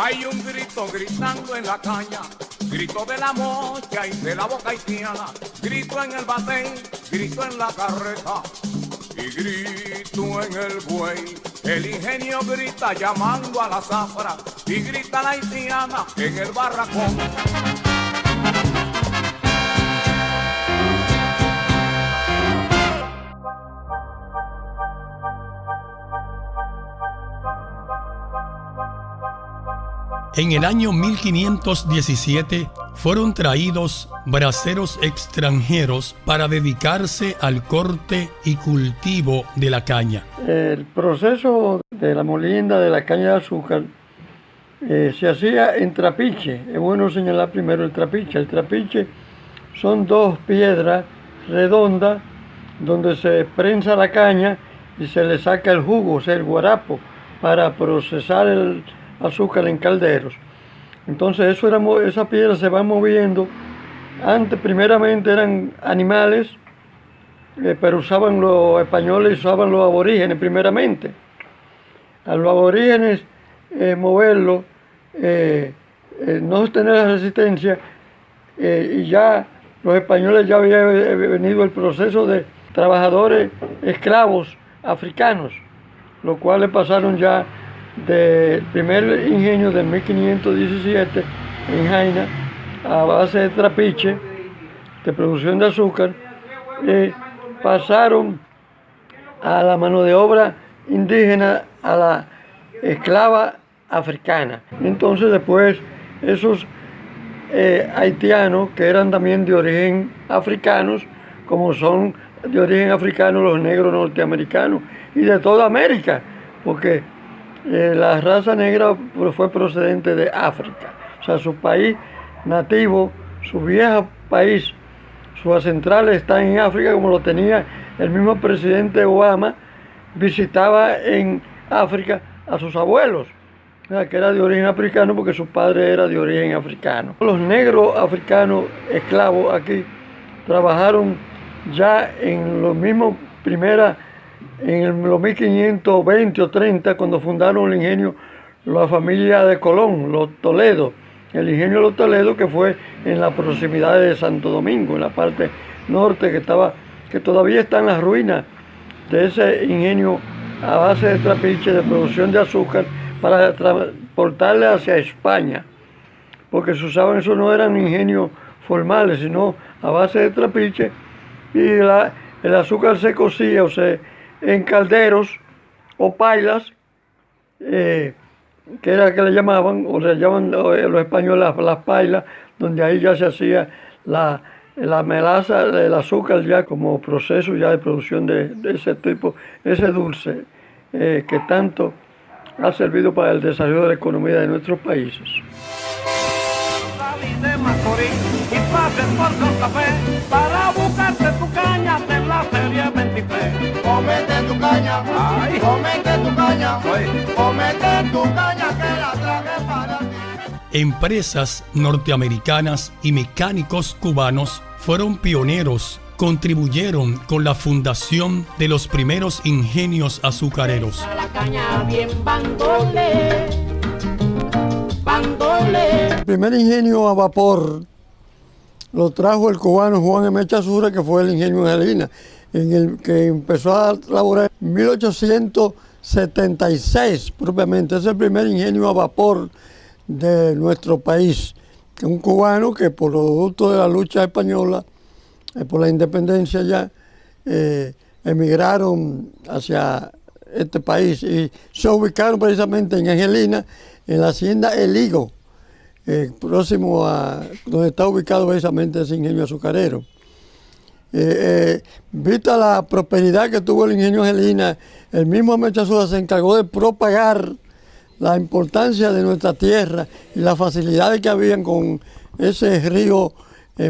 Hay un grito gritando en la caña, grito de la mocha y de la boca haitiana, grito en el batén, grito en la carreta y grito en el buey. El ingenio grita llamando a la zafra y grita la haitiana en el barracón. En el año 1517 fueron traídos braceros extranjeros para dedicarse al corte y cultivo de la caña. El proceso de la molienda de la caña de azúcar se hacía en trapiche. Es bueno señalar primero el trapiche. El trapiche son dos piedras redondas donde se prensa la caña y se le saca el jugo, o sea, el guarapo, para procesar el azúcar en calderos. Entonces esa piedra se va moviendo. Antes primeramente eran animales, pero usaban los españoles, usaban los aborígenes primeramente. A los aborígenes moverlo, no tener la resistencia, y ya los españoles ya había venido el proceso de trabajadores esclavos africanos, los cuales pasaron ya del primer ingenio de 1517 en Jaina, a base de trapiche, de producción de azúcar, pasaron a la mano de obra indígena, a la esclava africana. Entonces después esos haitianos, que eran también de origen africanos, como son de origen africano los negros norteamericanos y de toda América, porque la raza negra fue procedente de África. O sea, su país nativo, su viejo país, sus centrales están en África, como lo tenía el mismo presidente Obama, visitaba en África a sus abuelos, o sea, que era de origen africano porque su padre era de origen africano. Los negros africanos esclavos aquí trabajaron ya en los mismos en los 1520 o 30, cuando fundaron el ingenio la familia de Colón, los Toledo, el ingenio de los Toledo, que fue en la proximidad de Santo Domingo, en la parte norte, que todavía están las ruinas de ese ingenio a base de trapiche de producción de azúcar para transportarle hacia España, porque se usaban, eso no eran ingenios formales, sino a base de trapiche, y el azúcar se cocía, o sea, en calderos o pailas, que era que le llamaban, o le llaman los españoles las pailas, donde ahí ya se hacía la melaza, el azúcar ya como proceso ya de producción de ese tipo, ese dulce, que tanto ha servido para el desarrollo de la economía de nuestros países. De Macorís y pases por Santa Fe para buscarte tu caña de la serie 23. Cómete tu caña, ay, cómete tu caña, cómete tu caña que la traje para ti. Empresas norteamericanas y mecánicos cubanos fueron pioneros, contribuyeron con la fundación de los primeros ingenios azucareros. La caña bien bandole. El primer ingenio a vapor lo trajo el cubano Juan M. Chazurra, que fue el ingenio Angelina, en el que empezó a laborar en 1876 propiamente. Es el primer ingenio a vapor de nuestro país. Un cubano que por producto de la lucha española, por la independencia ya, emigraron hacia este país y se ubicaron precisamente en Angelina, en la hacienda El Higo, próximo a donde está ubicado precisamente ese ingenio azucarero. Vista la prosperidad que tuvo el ingenio Angelina, el mismo Mechazúa se encargó de propagar la importancia de nuestra tierra y las facilidades que habían con ese río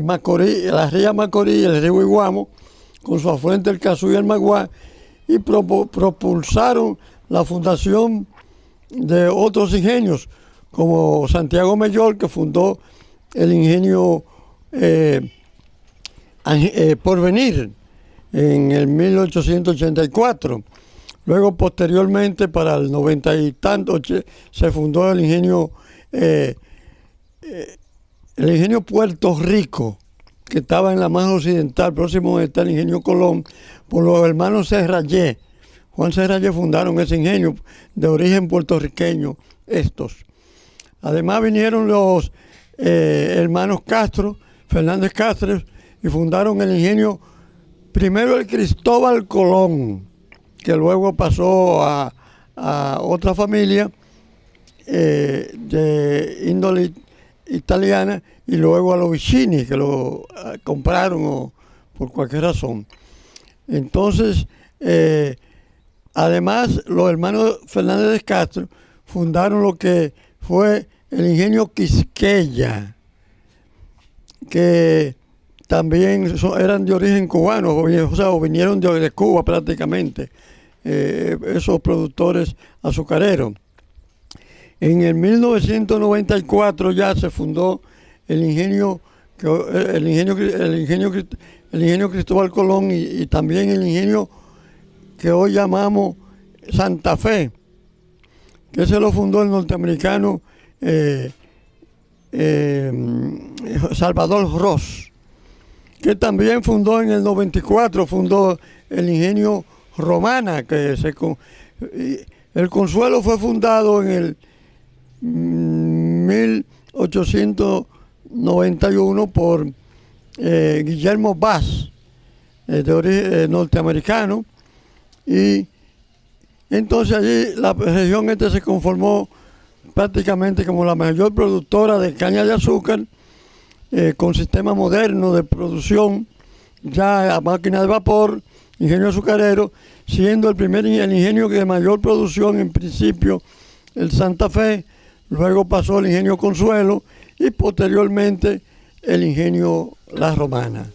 Macorís, la ría Macorís, el río Iguamo, con su afluente el Cazú y el Maguá, y propulsaron la fundación de otros ingenios, como Santiago Mellor, que fundó el ingenio Porvenir en el 1884. Luego, posteriormente, para el 90 y tanto, se fundó el ingenio el ingenio Puerto Rico, que estaba en la más occidental, próximo donde está el ingenio Colón, por los hermanos Serrayé. Juan Serrayé fundaron ese ingenio de origen puertorriqueño, estos. Además vinieron los hermanos Castro, Fernández Castro, y fundaron el ingenio, primero el Cristóbal Colón, que luego pasó a otra familia de índole italiana, y luego a los Vicini, que lo compraron por cualquier razón. Entonces, además, los hermanos Fernández de Castro fundaron lo que fue el ingenio Quisqueya, que también eran de origen cubano, o sea, vinieron de Cuba prácticamente, esos productores azucareros. En el 1994 ya se fundó el ingenio Cristóbal Colón y también el ingenio que hoy llamamos Santa Fe, que se lo fundó el norteamericano Salvador Ross, que también fundó en el 94, fundó el ingenio Romana, el Consuelo fue fundado en el 1891 por Guillermo Bass, de origen norteamericano, y entonces allí la región se conformó prácticamente como la mayor productora de caña de azúcar, con sistema moderno de producción, ya a máquina de vapor, ingenio azucarero, siendo el ingenio de mayor producción en principio el Santa Fe, luego pasó el ingenio Consuelo y posteriormente el ingenio La Romana.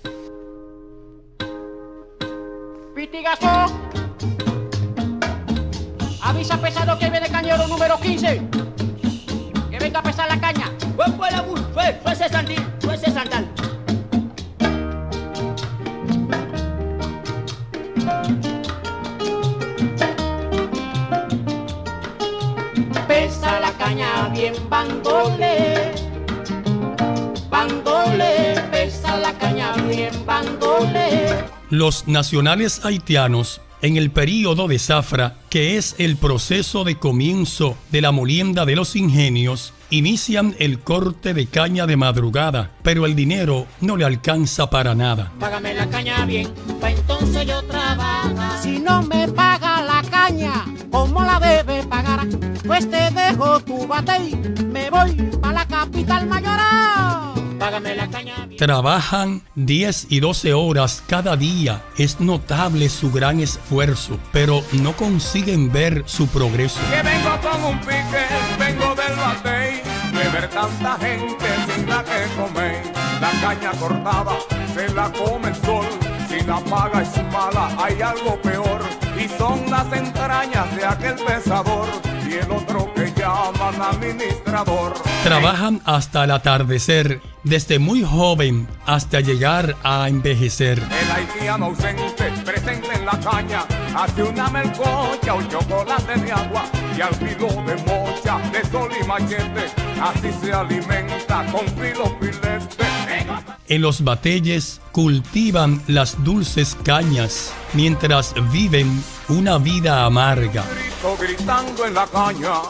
Pitigazo, avisa pesado que viene cañero número 15, que venga a pesar la caña. Fue la bus, fue ese sandal. Pesa la caña bien, bandole, pesa la caña bien, bandole. Los nacionales haitianos, en el período de zafra, que es el proceso de comienzo de la molienda de los ingenios, inician el corte de caña de madrugada, pero el dinero no le alcanza para nada. Págame la caña bien, pa' entonces yo trabajo. Si no me paga la caña, ¿cómo la debe pagar? Pues te dejo tu batey, me voy pa' la capital mayor. Págame la caña bien. Trabajan 10 y 12 horas cada día. Es notable su gran esfuerzo, pero no consiguen ver su progreso. Que vengo con un pique, vengo del batey, de ver tanta gente sin la que comer. La caña cortada se la come el sol, si la paga es mala hay algo peor, y son las entrañas de aquel pesador y el otro que llaman administrador. Trabajan hasta el atardecer, desde muy joven hasta llegar a envejecer. El haitiano ausente, presente en la caña, hace una melcocha o chocolate de agua, y al filo de mocha, de sol y machete, así se alimenta con filo filete. En los bateyes cultivan las dulces cañas, mientras viven una vida amarga. Grito gritando en la caña,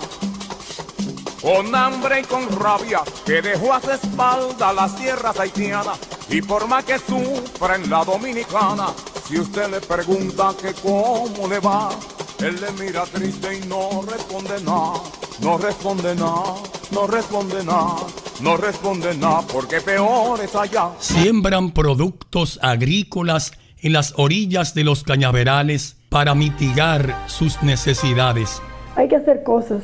con hambre y con rabia, que dejó a su espalda las tierras haitianas, y por más que sufra en la dominicana, si usted le pregunta que cómo le va, él le mira triste y no responde nada, no responde nada, no responde nada, no responde nada, porque peor es allá. Siembran productos agrícolas en las orillas de los cañaverales para mitigar sus necesidades. Hay que hacer cosas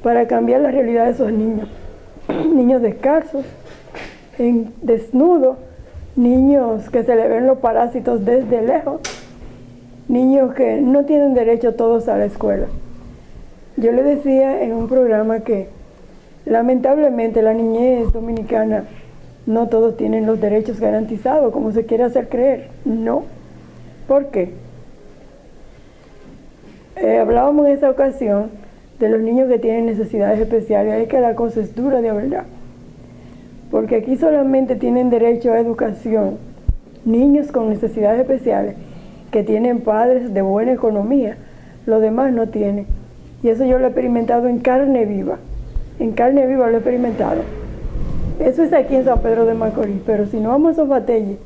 para cambiar la realidad de esos niños. Niños descalzos, desnudos, niños que se le ven los parásitos desde lejos, niños que no tienen derecho todos a la escuela. Yo le decía en un programa que lamentablemente la niñez dominicana no todos tienen los derechos garantizados como se quiere hacer creer. No. ¿Por qué? Hablábamos en esa ocasión de los niños que tienen necesidades especiales. Es que la cosa es dura de verdad. Porque aquí solamente tienen derecho a educación niños con necesidades especiales que tienen padres de buena economía. Los demás no tienen. Y eso yo lo he experimentado en carne viva. En carne viva lo he experimentado. Eso es aquí en San Pedro de Macorís. Pero si no vamos a Sofateye,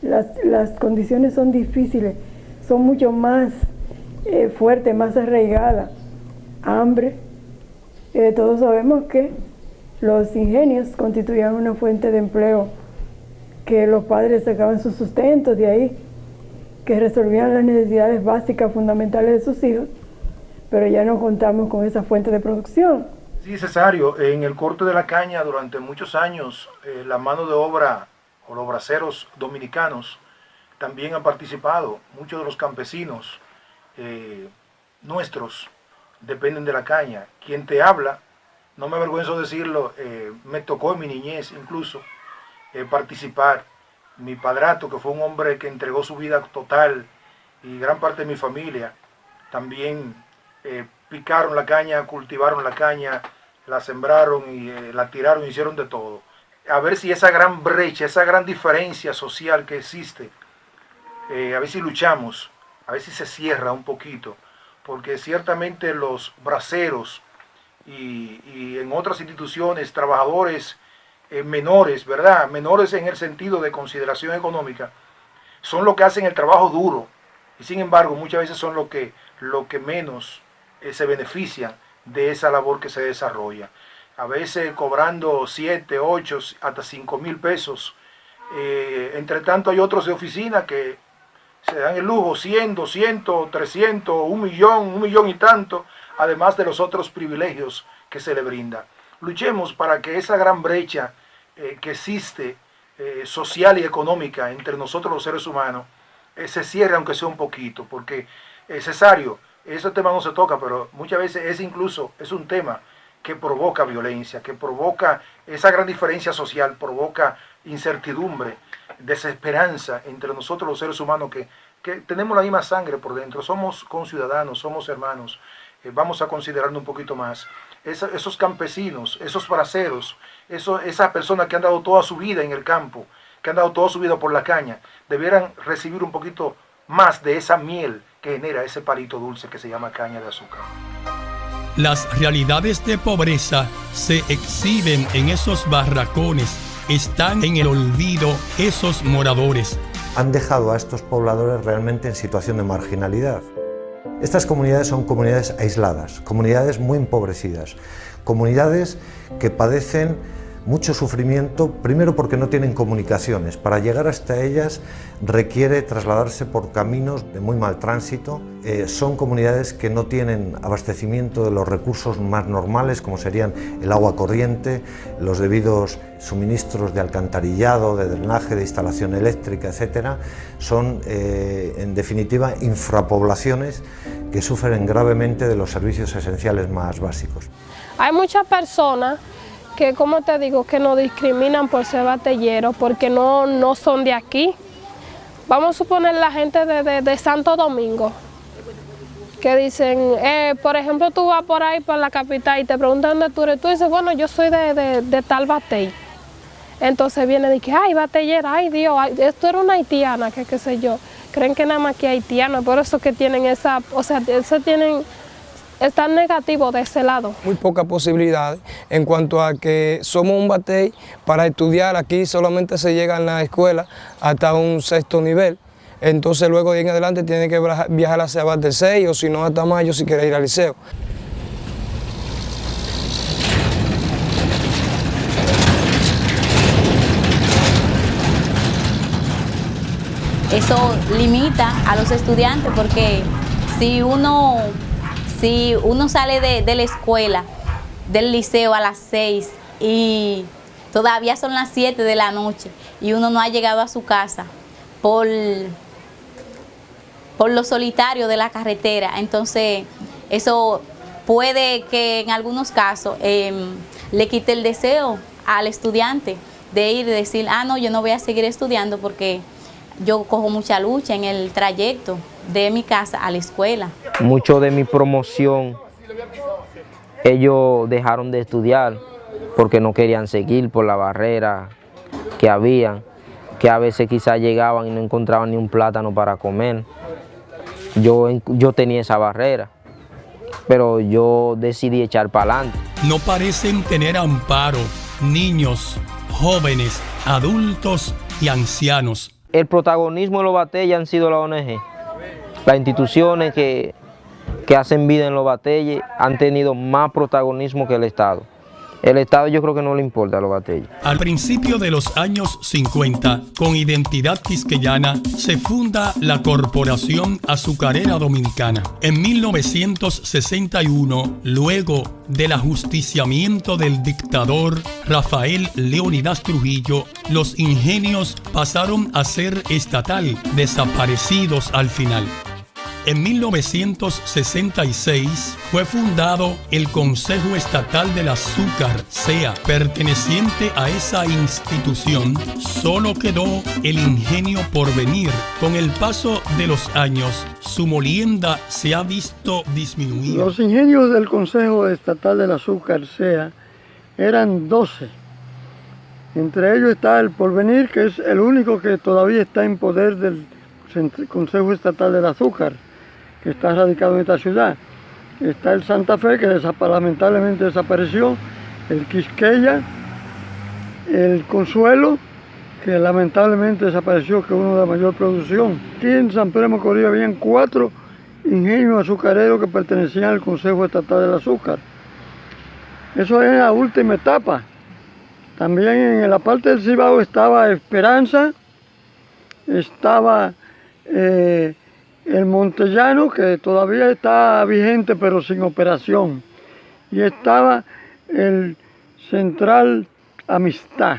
las condiciones son difíciles, son mucho más fuertes, más arraigadas. Hambre. Todos sabemos que los ingenios constituían una fuente de empleo, que los padres sacaban sus sustentos de ahí, que resolvían las necesidades básicas, fundamentales de sus hijos, pero ya no contamos con esa fuente de producción. Sí, Cesario, en el corte de la caña durante muchos años, la mano de obra o los braceros dominicanos también han participado. Muchos de los campesinos nuestros dependen de la caña. Quien te habla, no me avergüenzo decirlo, me tocó en mi niñez incluso participar. Mi padrastro, que fue un hombre que entregó su vida total, y gran parte de mi familia, también picaron la caña, cultivaron la caña, la sembraron y la tiraron, hicieron de todo. A ver si esa gran brecha, esa gran diferencia social que existe, a ver si luchamos, a ver si se cierra un poquito, porque ciertamente los braceros y en otras instituciones, trabajadores menores, ¿verdad? Menores en el sentido de consideración económica, son los que hacen el trabajo duro, y sin embargo muchas veces son los que menos se benefician de esa labor que se desarrolla. A veces cobrando 7, 8, hasta 5,000 pesos. Entre tanto hay otros de oficina que se dan el lujo 100, 200, 300, 1 millón y tanto, además de los otros privilegios que se le brinda. Luchemos para que esa gran brecha que existe social y económica entre nosotros los seres humanos se cierre, aunque sea un poquito, porque Cesario, ese tema no se toca, pero muchas veces es un tema que provoca violencia, que provoca esa gran diferencia social, provoca incertidumbre, desesperanza entre nosotros los seres humanos que tenemos la misma sangre por dentro, somos conciudadanos, somos hermanos. Vamos a considerarlo un poquito más. Esos campesinos, esos braceros, esas personas que han dado toda su vida en el campo, que han dado toda su vida por la caña, debieran recibir un poquito más de esa miel que genera ese palito dulce que se llama caña de azúcar. Las realidades de pobreza se exhiben en esos barracones, están en el olvido esos moradores. Han dejado a estos pobladores realmente en situación de marginalidad. Estas comunidades son comunidades aisladas, comunidades muy empobrecidas, comunidades que padecen mucho sufrimiento, primero porque no tienen comunicaciones. Para llegar hasta ellas requiere trasladarse por caminos de muy mal tránsito. Son comunidades que no tienen abastecimiento de los recursos más normales, como serían el agua corriente, los debidos suministros de alcantarillado, de drenaje, de instalación eléctrica, etc. Son, en definitiva, infrapoblaciones que sufren gravemente de los servicios esenciales más básicos. Hay muchas personas que, como te digo, que nos discriminan por ser batalleros, porque no son de aquí. Vamos a suponer la gente de Santo Domingo, que dicen, por ejemplo, tú vas por ahí, por la capital, y te preguntan dónde tú eres. Tú dices, bueno, yo soy de tal batey. Entonces viene y dice, ay, batallera, ay Dios, esto era una haitiana, que qué sé yo. Creen que nada más que haitiano, por eso que tienen están negativos de ese lado. Muy pocas posibilidades en cuanto a que somos un batey para estudiar. Aquí solamente se llega en la escuela hasta un 6º nivel. Entonces luego de ahí en adelante tiene que viajar hacia Batey, o si no hasta Mayo si quiere ir al liceo. Eso limita a los estudiantes porque si uno sale de la escuela, del liceo a las 6 y todavía son las 7 de la noche y uno no ha llegado a su casa por lo solitario de la carretera, entonces eso puede que en algunos casos le quite el deseo al estudiante de ir y decir, no, yo no voy a seguir estudiando porque yo cojo mucha lucha en el trayecto de mi casa a la escuela. Mucho de mi promoción ellos dejaron de estudiar porque no querían seguir por la barrera que había, que a veces quizás llegaban y no encontraban ni un plátano para comer. Yo tenía esa barrera, pero yo decidí echar para adelante. No parecen tener amparo niños, jóvenes, adultos y ancianos. El protagonismo de los batalles han sido la ONG. Las instituciones que hacen vida en los batalles han tenido más protagonismo que el Estado. El Estado yo creo que no le importa a los batalles. Al principio de los años 50, con identidad quisqueyana, se funda la Corporación Azucarera Dominicana. En 1961, luego del ajusticiamiento del dictador Rafael Leónidas Trujillo, los ingenios pasaron a ser estatal, desaparecidos al final. En 1966 fue fundado el Consejo Estatal del Azúcar, CEA. Perteneciente a esa institución, solo quedó el ingenio Porvenir. Con el paso de los años, su molienda se ha visto disminuir. Los ingenios del Consejo Estatal del Azúcar, CEA, eran 12. Entre ellos está el Porvenir, que es el único que todavía está en poder del Consejo Estatal del Azúcar, que está radicado en esta ciudad. Está el Santa Fe, que lamentablemente desapareció, el Quisqueya, el Consuelo, que lamentablemente desapareció, que es uno de mayor producción. Aquí en San Pedro de Macorís habían 4 ingenios azucareros que pertenecían al Consejo Estatal del Azúcar. Eso es en la última etapa. También en la parte del Cibao estaba Esperanza, estaba el Montellano, que todavía está vigente pero sin operación, y estaba el Central Amistad.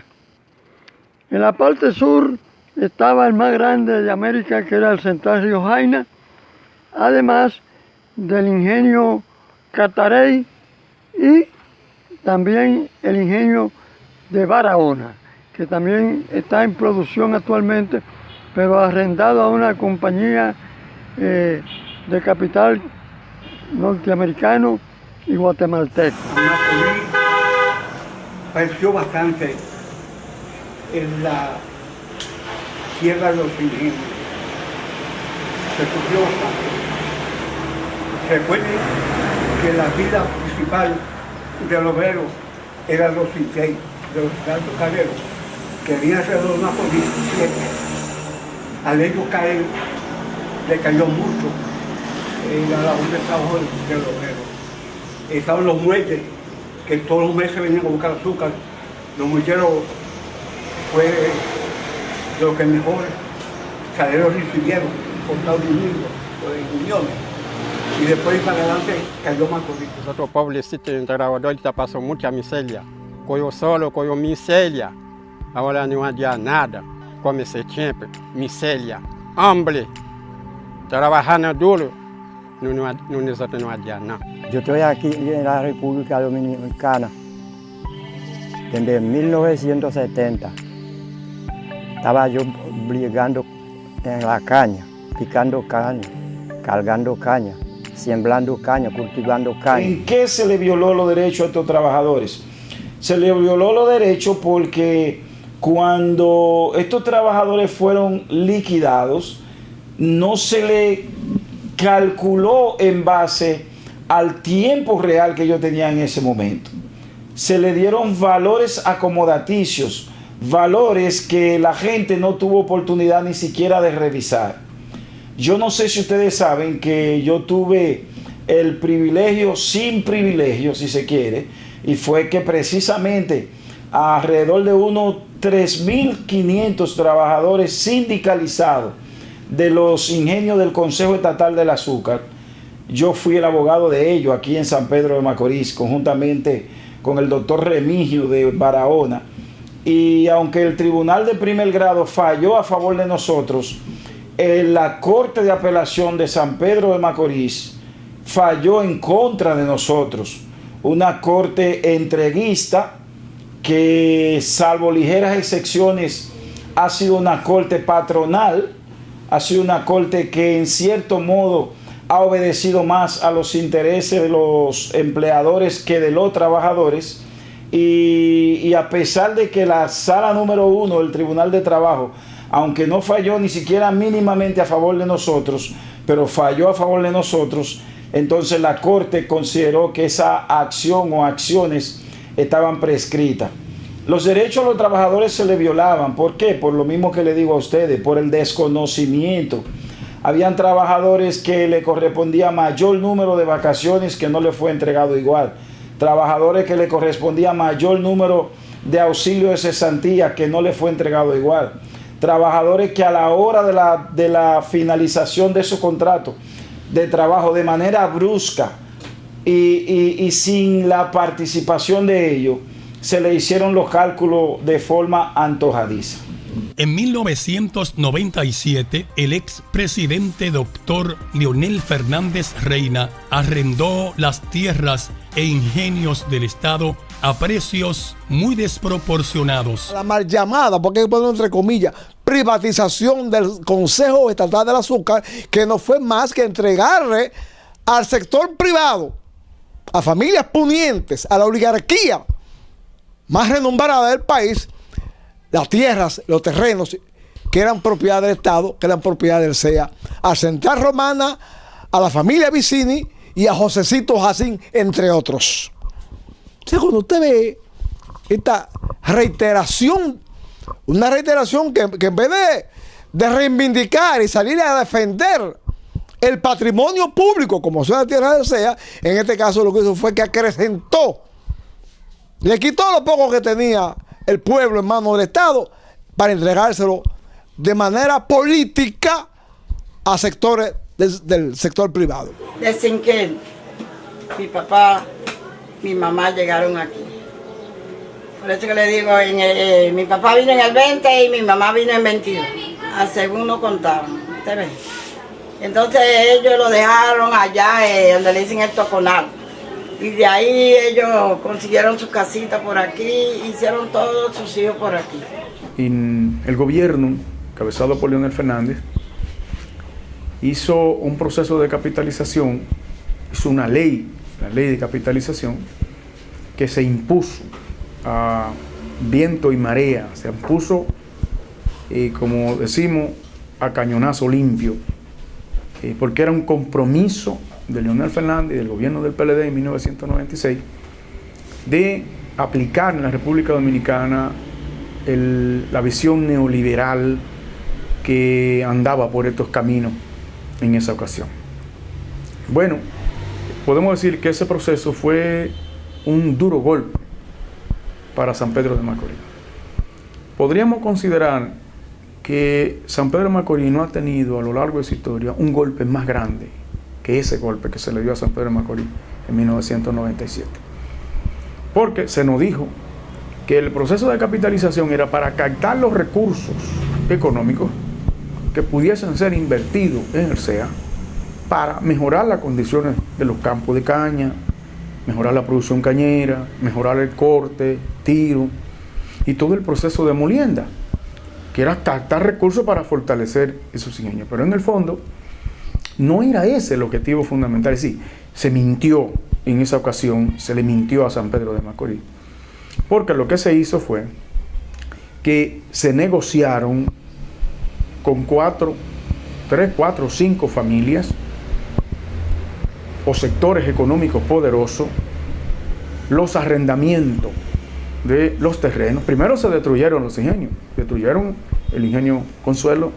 En la parte sur estaba el más grande de América, que era el Central Río Jaina, además del ingenio Catarey y también el ingenio de Barahona, que también está en producción actualmente, pero arrendado a una compañía de capital norteamericano y guatemalteco. Macorís padeció bastante en la tierra de los ingenios. Se sufrió bastante. Recuerden que la vida principal del obrero era los incendios, de los grandes carreros, que había alrededor de Macorís 7. Al ellos caer, le cayó mucho la labor de trabajo del obrero. Estaban los muelles, que todos los meses venían a buscar azúcar. Los muelleros fue de lo que mejor salieron recibieron, por Estados Unidos, por uniones. Y después para adelante cayó Macorís. Nosotros pobrecitos en trabajadores pasamos mucha miseria. Cogió solo, cogió miseria. Ahora no hay nada. Come siempre, miseria, hambre. Trabajando duro, nosotros no hay nada. Yo estoy aquí en la República Dominicana desde 1970. Estaba yo brigando en la caña, picando caña, cargando caña, sembrando caña, cultivando caña. ¿En qué se le violó los derechos a estos trabajadores? Se le violó los derechos porque cuando estos trabajadores fueron liquidados, no se le calculó en base al tiempo real que ellos tenían en ese momento. Se le dieron valores acomodaticios, valores que la gente no tuvo oportunidad ni siquiera de revisar. Yo no sé si ustedes saben que yo tuve el privilegio, sin privilegio si se quiere, y fue que precisamente alrededor de unos 3.500 trabajadores sindicalizados de los ingenios del Consejo Estatal del Azúcar, yo fui el abogado de ellos aquí en San Pedro de Macorís, conjuntamente con el doctor Remigio de Barahona, y aunque el Tribunal de Primer Grado falló a favor de nosotros, la Corte de Apelación de San Pedro de Macorís falló en contra de nosotros, una corte entreguista que, salvo ligeras excepciones, ha sido una corte patronal, ha sido una corte que en cierto modo ha obedecido más a los intereses de los empleadores que de los trabajadores, y a pesar de que la sala número 1 del Tribunal de Trabajo, aunque no falló ni siquiera mínimamente a favor de nosotros, pero falló a favor de nosotros, entonces la Corte consideró que esa acción o acciones estaban prescritas. Los derechos a los trabajadores se le violaban. ¿Por qué? Por lo mismo que le digo a ustedes, por el desconocimiento. Habían trabajadores que le correspondía mayor número de vacaciones que no le fue entregado igual. Trabajadores que le correspondía mayor número de auxilio de cesantía que no le fue entregado igual. Trabajadores que a la hora de la finalización de su contrato de trabajo de manera brusca y sin la participación de ellos, se le hicieron los cálculos de forma antojadiza. En 1997, el expresidente doctor Leonel Fernández Reina arrendó las tierras e ingenios del Estado a precios muy desproporcionados. La mal llamada, porque hay que ponerlo entre comillas, privatización del Consejo Estatal del Azúcar, que no fue más que entregarle al sector privado, a familias pudientes, a la oligarquía más renombrada del país, las tierras, los terrenos que eran propiedad del Estado, que eran propiedad del CEA, a Central Romana, a la familia Vicini y a Josecito Jacín, entre otros. O sea, cuando usted ve esta reiteración, una reiteración que en vez de reivindicar y salir a defender el patrimonio público, como son las tierras del CEA, en este caso lo que hizo fue que acrecentó, le quitó lo poco que tenía el pueblo en manos del Estado para entregárselo de manera política a sectores del sector privado. Desde que mi papá, mi mamá llegaron aquí. Por eso que le digo, mi papá vino en el 20 y mi mamá vino en 22, a según nos contaron. ¿Usted ve? Entonces ellos lo dejaron allá donde le dicen el Toconal. Y de ahí ellos consiguieron su casita por aquí, hicieron todos sus hijos por aquí. En el gobierno, encabezado por Leonel Fernández, hizo un proceso de capitalización, hizo una ley, la ley de capitalización, que se impuso a viento y marea, se impuso, como decimos, a cañonazo limpio, porque era un compromiso de Leonel Fernández y del gobierno del PLD en 1996 de aplicar en la República Dominicana la visión neoliberal que andaba por estos caminos en esa ocasión. Bueno, podemos decir que ese proceso fue un duro golpe para San Pedro de Macorís. Podríamos considerar que San Pedro de Macorís no ha tenido a lo largo de su historia un golpe más grande que ese golpe que se le dio a San Pedro de Macorís en 1997. Porque se nos dijo que el proceso de capitalización era para captar los recursos económicos que pudiesen ser invertidos en el CEA para mejorar las condiciones de los campos de caña, mejorar la producción cañera, mejorar el corte, tiro y todo el proceso de molienda, que era captar recursos para fortalecer esos ingenios. Pero en el fondo no era ese el objetivo fundamental. Es decir, se mintió en esa ocasión, se le mintió a San Pedro de Macorís, porque lo que se hizo fue que se negociaron con 3, 4, 5 familias o sectores económicos poderosos los arrendamientos de los terrenos. Primero se destruyeron los ingenios, destruyeron el ingenio Consuelo,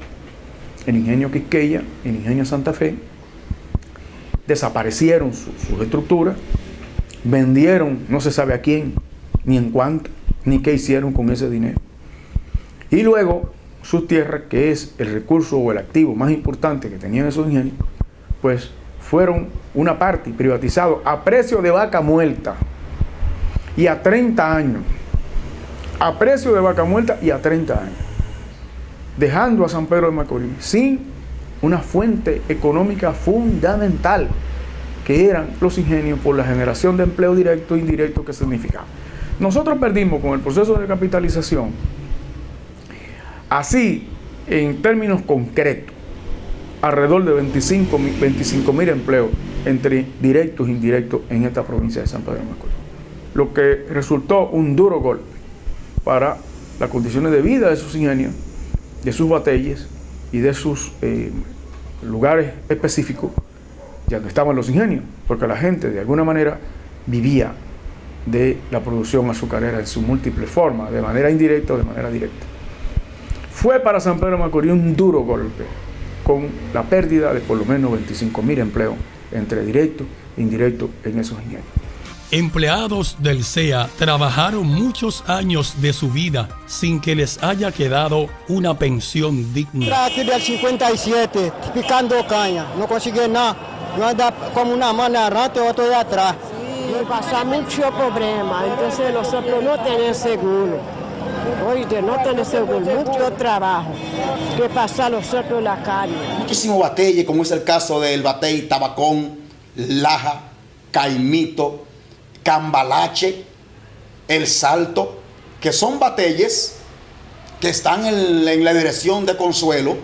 el ingenio Quisqueya, el ingenio Santa Fe, desaparecieron sus estructuras, vendieron no se sabe a quién, ni en cuánto, ni qué hicieron con ese dinero. Y luego sus tierras, que es el recurso o el activo más importante que tenían esos ingenios, pues fueron una parte privatizados a precio de vaca muerta y a 30 años. A precio de vaca muerta y a 30 años. Dejando a San Pedro de Macorís sin una fuente económica fundamental, que eran los ingenios por la generación de empleo directo e indirecto que significaba. Nosotros perdimos con el proceso de capitalización, así en términos concretos, alrededor de 25.000 empleos entre directos e indirectos en esta provincia de San Pedro de Macorís, lo que resultó un duro golpe para las condiciones de vida de sus ingenios, de sus batalles y de sus lugares específicos ya no estaban los ingenios, porque la gente de alguna manera vivía de la producción azucarera en sus múltiples formas, de manera indirecta o de manera directa. Fue para San Pedro de Macorís un duro golpe, con la pérdida de por lo menos 25.000 empleos entre directo e indirecto en esos ingenios. Empleados del CEA trabajaron muchos años de su vida sin que les haya quedado una pensión digna. Aquí del 57, picando caña, no conseguí nada. Yo andaba como una mano adelante y otra de atrás. Y pasa mucho problema, entonces nosotros no tenemos seguro. Oye, no tenemos seguro, mucho trabajo que pasa nosotros en la calle. Muchísimos batalles, como es el caso del batey Tabacón, Laja, Caimito, Cambalache, El Salto, que son batalles que están en la dirección de Consuelo,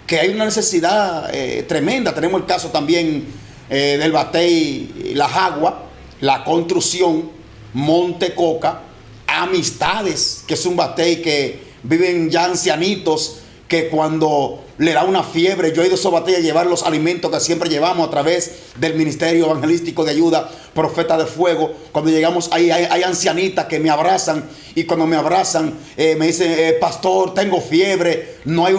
que hay una necesidad tremenda. Tenemos el caso también del batey La Jagua, La Construcción, Monte Coca, Amistades, que es un batey que viven ya ancianitos, que cuando le da una fiebre, yo he ido a esos batalles a llevar los alimentos que siempre llevamos a través del Ministerio Evangelístico de Ayuda, Profeta de Fuego. Cuando llegamos ahí hay ancianitas que me abrazan, y cuando me abrazan me dicen, pastor, tengo fiebre, no hay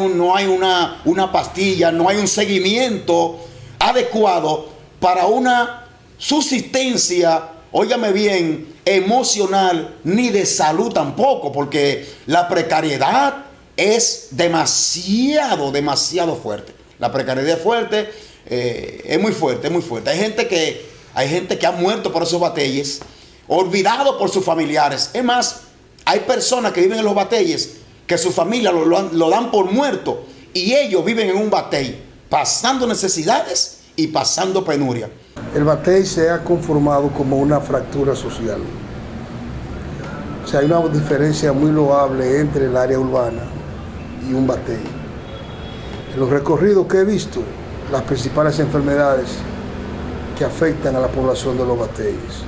una pastilla, no hay un seguimiento adecuado para una subsistencia, óigame bien, emocional, ni de salud tampoco, porque la precariedad es demasiado fuerte. La precariedad es fuerte, es muy fuerte, es muy fuerte. Hay gente que ha muerto por esos batalles, olvidado por sus familiares. Es más, hay personas que viven en los batalles que su familia lo dan por muerto, y ellos viven en un batey, pasando necesidades y pasando penuria. El batey se ha conformado como una fractura social. O sea, hay una diferencia muy loable entre el área urbana y un batey. En los recorridos que he visto, las principales enfermedades que afectan a la población de los bateyes.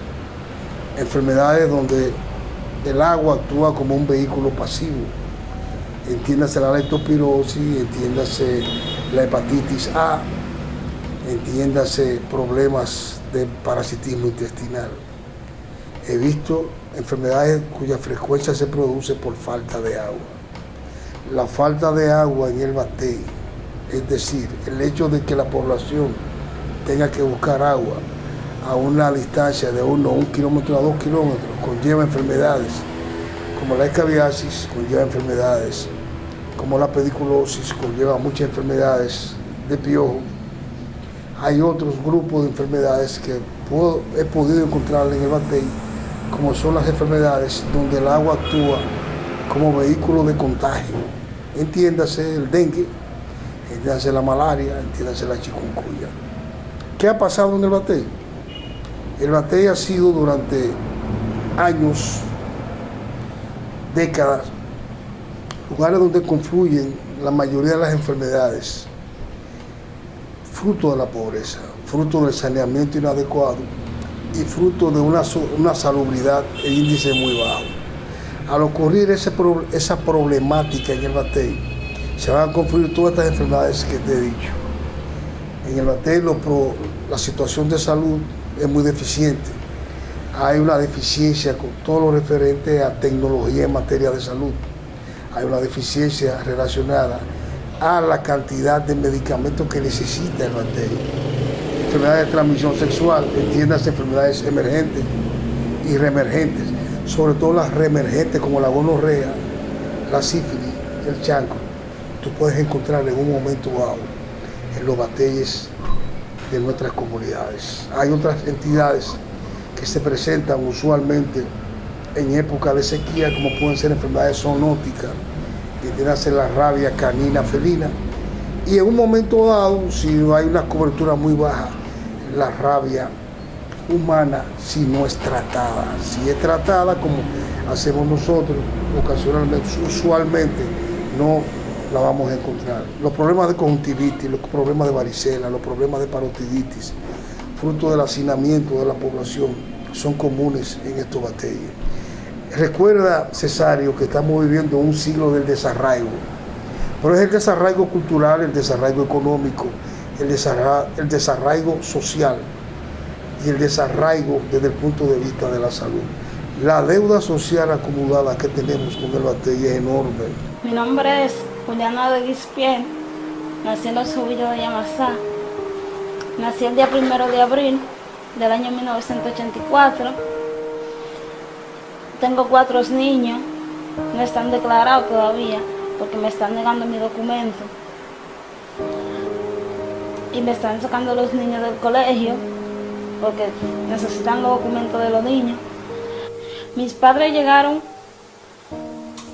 Enfermedades donde el agua actúa como un vehículo pasivo. Entiéndase la leptospirosis, entiéndase la hepatitis A, entiéndase problemas de parasitismo intestinal. He visto enfermedades cuya frecuencia se produce por falta de agua. La falta de agua en el batey, es decir, el hecho de que la población tenga que buscar agua a una distancia de 1 kilómetro a 2 kilómetros, conlleva enfermedades como la escabiasis, conlleva enfermedades como la pediculosis, conlleva muchas enfermedades de piojo. Hay otros grupos de enfermedades que he podido encontrar en el batey, como son las enfermedades donde el agua actúa como vehículo de contagio. Entiéndase el dengue, entiéndase la malaria, entiéndase la chikungunya. ¿Qué ha pasado en el batey? El batey ha sido durante años, décadas, lugares donde confluyen la mayoría de las enfermedades, fruto de la pobreza, fruto del saneamiento inadecuado y fruto de una salubridad e índice muy bajo. Al ocurrir esa problemática en el batey, se van a confluir todas estas enfermedades que te he dicho. En el batey la situación de salud es muy deficiente. Hay una deficiencia con todo lo referente a tecnología en materia de salud. Hay una deficiencia relacionada a la cantidad de medicamentos que necesita el batey. Enfermedades de transmisión sexual, entiéndase enfermedades emergentes y reemergentes, sobre todo las reemergentes como la gonorrea, la sífilis, el chancro. Tú puedes encontrar en un momento dado en los bateyes de nuestras comunidades. Hay otras entidades que se presentan usualmente en época de sequía, como pueden ser enfermedades zoonóticas, entiéndase la rabia canina felina, y en un momento dado, si hay una cobertura muy baja, la rabia humana, si no es tratada. Si es tratada como hacemos nosotros ocasionalmente, usualmente no la vamos a encontrar. Los problemas de conjuntivitis, los problemas de varicela, los problemas de parotiditis, fruto del hacinamiento de la población, son comunes en estos batalles. Recuerda, Cesario, que estamos viviendo un siglo del desarraigo, pero es el desarraigo cultural, el desarraigo económico, el desarraigo social y el desarraigo desde el punto de vista de la salud. La deuda social acumulada que tenemos con el Batey es enorme. Mi nombre es Juliana de Guispier, nací en los Jovillos de Yamasá. Nací el día 1 de abril del año 1984. Tengo 4 niños, no están declarados todavía porque me están negando mi documento. Y me están sacando los niños del colegio porque necesitan los documentos de los niños. Mis padres llegaron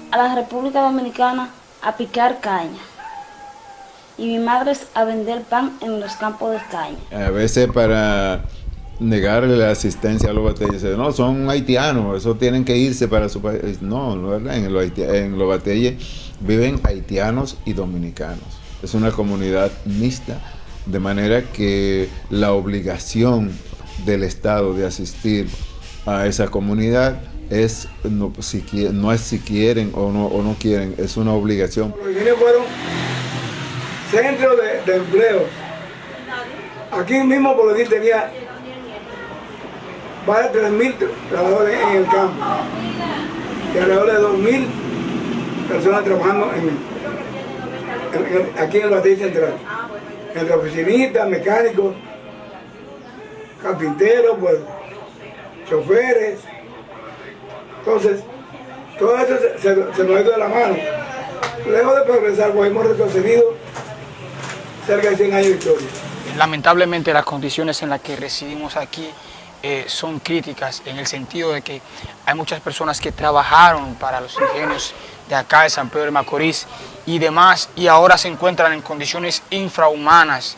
a la República Dominicana a picar caña y mi madre a vender pan en los campos de caña. A veces para negarle la asistencia a los batalles, no, son haitianos, eso tienen que irse para su país. No, no es verdad, en los batalles viven haitianos y dominicanos. Es una comunidad mixta, de manera que la obligación del Estado de asistir a esa comunidad es no es si quieren o no quieren, es una obligación. Los ingenios fueron centros de empleo. Aquí mismo Boledín tenía más de 3.000 trabajadores en el campo y alrededor de 2.000 personas trabajando aquí en el Batey Central, entre oficinistas, mecánicos, carpinteros, pues, choferes. Entonces, todo eso se nos ha ido de la mano. Lejos de progresar, pues hemos retrocedido cerca de 100 años de historia. Lamentablemente las condiciones en las que residimos aquí son críticas, en el sentido de que hay muchas personas que trabajaron para los ingenios de acá de San Pedro de Macorís y demás, y ahora se encuentran en condiciones infrahumanas,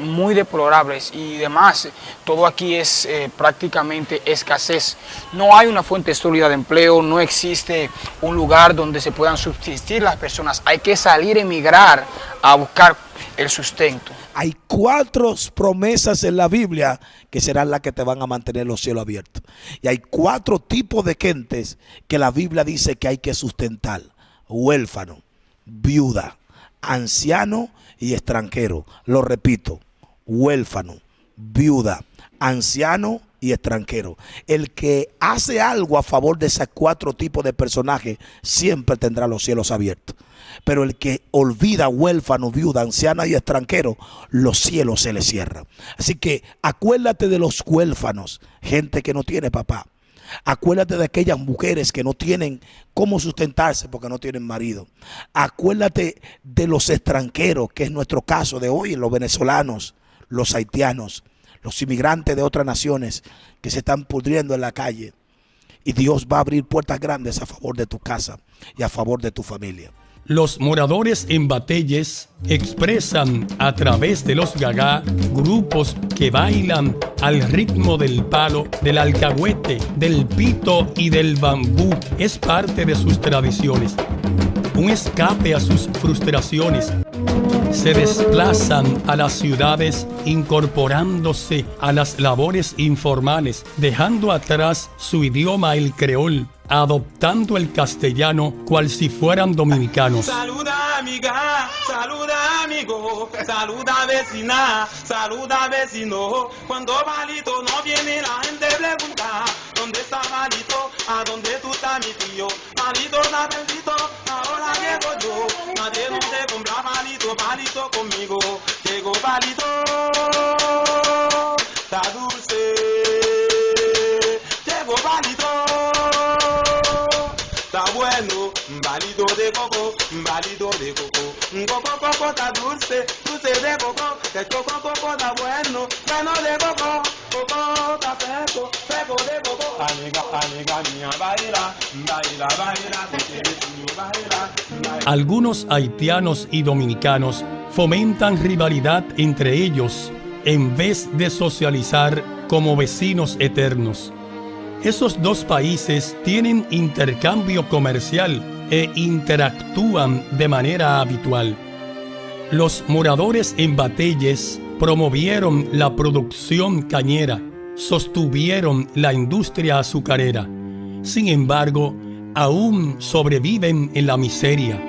muy deplorables y demás. Todo aquí es prácticamente escasez. No hay una fuente sólida de empleo, no existe un lugar donde se puedan subsistir las personas. Hay que salir a emigrar a buscar el sustento. Hay 4 promesas en la Biblia que serán las que te van a mantener los cielos abiertos. Y hay 4 tipos de gentes que la Biblia dice que hay que sustentar: huérfano, viuda, anciano y extranjero. Lo repito: huérfano, viuda, anciano y extranjero. El que hace algo a favor de esos 4 tipos de personajes siempre tendrá los cielos abiertos. Pero el que olvida huérfano, viuda, anciana y extranjero, los cielos se le cierran. Así que acuérdate de los huérfanos, gente que no tiene papá. Acuérdate de aquellas mujeres que no tienen cómo sustentarse porque no tienen marido. Acuérdate de los extranjeros, que es nuestro caso de hoy, los venezolanos, los haitianos, los inmigrantes de otras naciones que se están pudriendo en la calle. Y Dios va a abrir puertas grandes a favor de tu casa y a favor de tu familia. Los moradores en Bateyes expresan a través de los gagá grupos que bailan al ritmo del palo, del alcahuete, del pito y del bambú. Es parte de sus tradiciones, un escape a sus frustraciones. Se desplazan a las ciudades incorporándose a las labores informales, dejando atrás su idioma, el creol, adoptando el castellano cual si fueran dominicanos. Saluda amiga, saluda amigo, saluda vecina, saluda vecino. Cuando Balito no viene la gente pregunta: ¿dónde está Balito? ¿A dónde tú estás mi tío? Balito está perdido, ahora llego yo. Nadie no te compra Balito, Balito conmigo. Llegó Balito, está dulce. Llegó Balito, está bueno. Balito de coco, balito de coco. Coco, coco, está dulce, dulce de coco. Que coco, coco, está bueno, bueno de coco. Coco, está fresco, fresco de coco. Amiga, amiga mía, baila, baila, baila. Si quieres tú, baila, baila. Algunos haitianos y dominicanos fomentan rivalidad entre ellos en vez de socializar como vecinos eternos. Esos 2 países tienen intercambio comercial e interactúan de manera habitual. Los moradores en Batelles promovieron la producción cañera, sostuvieron la industria azucarera. Sin embargo, aún sobreviven en la miseria.